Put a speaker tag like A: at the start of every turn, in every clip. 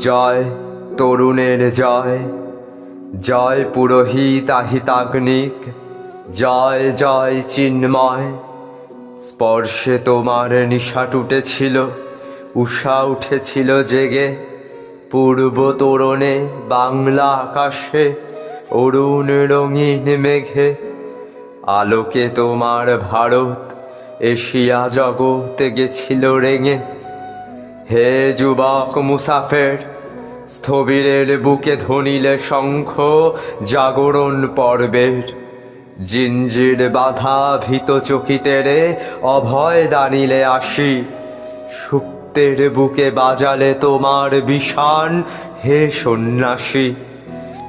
A: জয় তরুণের জয়, জয় পুরোহিত আহিতাগ্নিক, জয় জয় চিন্ময়। স্পর্শে তোমার নিশা টুটেছিল, উষা উঠেছিল জেগে। পূর্ব তোরণে বাংলা আকাশে অরুণ রঙিন মেঘে। আলোকে তোমার ভারত এশিয়া জগতে গেছিল রেঙে। হে যুবক মুসাফের, স্থবিরের বুকে ধ্বনিলে শঙ্খ জাগরণ পর্বের। জিঞ্জির বাধা ভীত চকিতেরে অভয় দানিলে আসি। সুপ্তের বুকে বাজালে তোমার বিষাণ হে সন্ন্যাসী।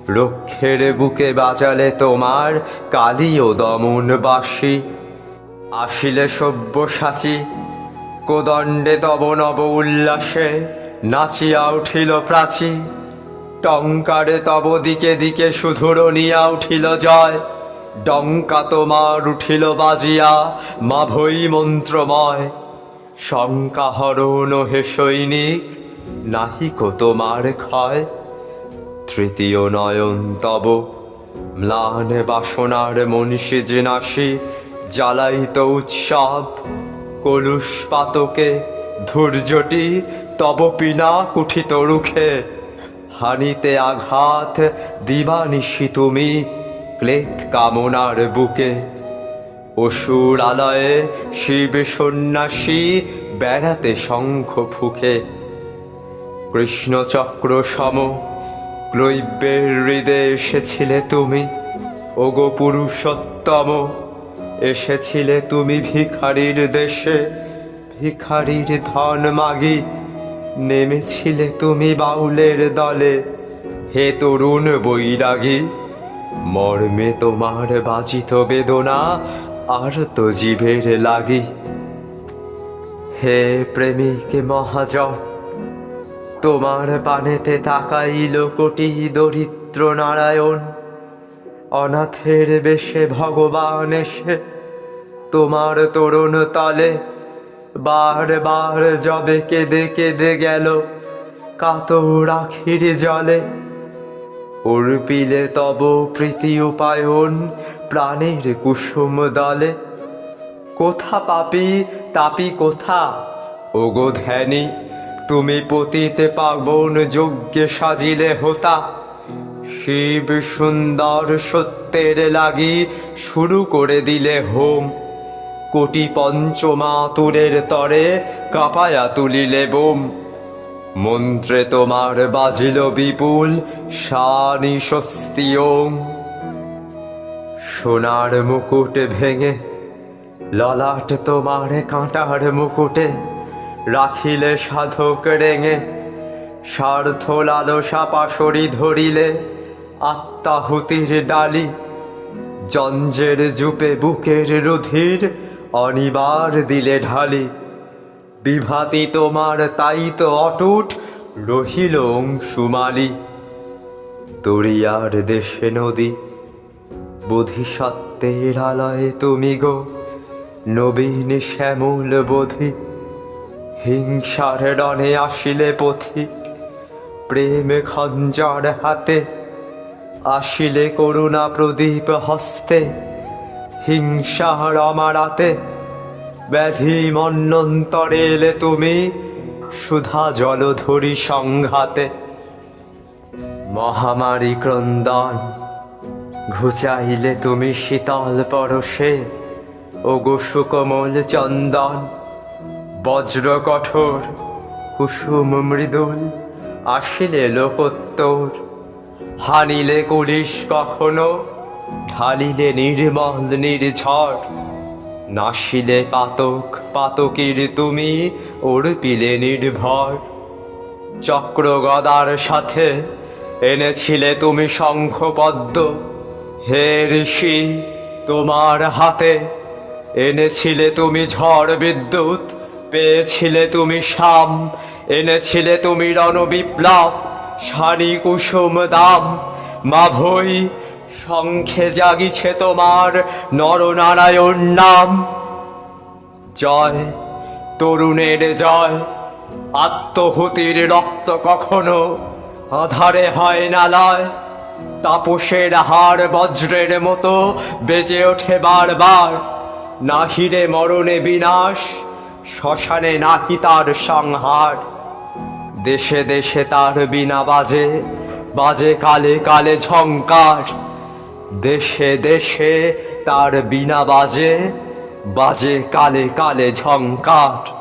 A: রক্ষের বুকে বাজালে তোমার কালী ও দমন বাসি। আসিলে সব্যসাচী, কোদণ্ডে তব নব উল্লাসে নাচিয়া উঠিল প্রাচী। টঙ্কারে তব দিকে দিকে শুধুরনিয়া উঠিল জয়। ডঙ্কা তোমার উঠিল বাজিয়া মাভৈ মন্ত্রময়। শঙ্কা হরণ হে সৈনিক, নাহিক তোমার ক্ষয়। তৃতীয় নয়ন তব ম্লান বাসনার মনীষী জিনাসী জ্বালাইত উৎসব। কলুষ পাতকে ধৈর্যটি তব পিনা কুঠিত রুখে। হানিতে আঘাত দিবানিশি তুমি ক্লেদ কামনার বুকে। অসুর আলয়ে শিব সন্ন্যাসী বেড়াতে শঙ্খ ফুকে। কৃষ্ণচক্র সম ক্লৈব্যের হৃদে এসেছিলে তুমি, ওগো পুরুষোত্তম। এসেছিলে তুমি ভিখারির দেশে, ভিখারির ধন মাগি। নেমেছিলে তুমি বাউলের দলে, হে তরুণ বৈরাগী। মর্মে তোমার বাজিত বেদনা আর তো জীবের লাগি। হে প্রেমিক মহাজন, তোমার পানেতে তাকাইল কোটি দরিদ্র নারায়ণ। অনাথের বেশে ভগবান এসে তোমার তরুণ তলে বার বার যবে কেঁদে কেঁদে গেল কাতর আখির জলে। অর্পিলে তব প্রীতি উপায়ন প্রাণের কুসুম দলে। কোথা পাপী তাপি কোথা, ওগো ধ্যানী। তুমি পতিতে পাবন যজ্ঞে সাজিলে হোতা। শিব সুন্দর সত্যের লাগি শুরু করে দিলে হোম। কোটি পঞ্চমাতুরের তরে কাঁপায়া তুলিলে বোম। মন্ত্রে তোমার বাজিল বিপুল শানি স্বস্তি ওম। সোনার মুকুট ভেঙে ললাট তোমার কাঁটার মুকুটে রাখিলে সাধক রেঙে। স্বার্থ লালসা পাশরি ধরিলে আত্মাহুতির ডালি। জঞ্জের জুপে বুকের রুধির অনিবার দিলে ঢালি। বিভাতি তোমার তাই তো অটুট রহিল অংশুমালি। তরিয়ার দেশে নদী বোধিসত্ত্বের আলয়ে তুমি গো, নবীন শ্যামল বোধি। হিংসার রণে আসিলে পথিক প্রেম খঞ্জর হাতে। আসিলে করুণা প্রদীপ হস্তে হিংসার অমারাতে। ব্যাধি মন্বন্তরে এলে তুমি সুধা জলধরি সংঘাতে। মহামারী ক্রন্দন ঘুচাইলে তুমি শীতল পরশে, ওগো সুকোমল চন্দন। বজ্র কঠোর কুসুম মৃদুল আসিলে লোকোত্তর। হানিলে কুলিশ কখনো, ঢালিলে নির্মল নির্ঝর। নাসিলে পাতক পাতকীর তুমি অর্পিলে নির্ভর। চক্র গদার সাথে এনেছিলে তুমি শঙ্খ পদ্ম। হে ঋষি, তোমার হাতে এনেছিলে তুমি ঝড় বিদ্যুৎ। পেয়েছিলে তুমি শাম, এনেছিলে তুমি রণবিপ্লব। শানি কুসুম দাম মাভৈ, শঙ্খে জাগিছে তোমার নরনারায়ণ নাম। জয় তরুণের জয়, আত্মহুতির রক্ত কখনো আধারে হয় না লয়, তাপসের হাড় বজ্রের মতো বেজে ওঠে বারবার। নাহিরে মরণে বিনাশ, শ্মশানে নাহি তার সংহার। দেশে দেশে তার বিনা বাজে, বাজে কালে কালে ঝংকার। দেশে দেশে তার বিনা বাজে, বাজে কালে কালে ঝংকার।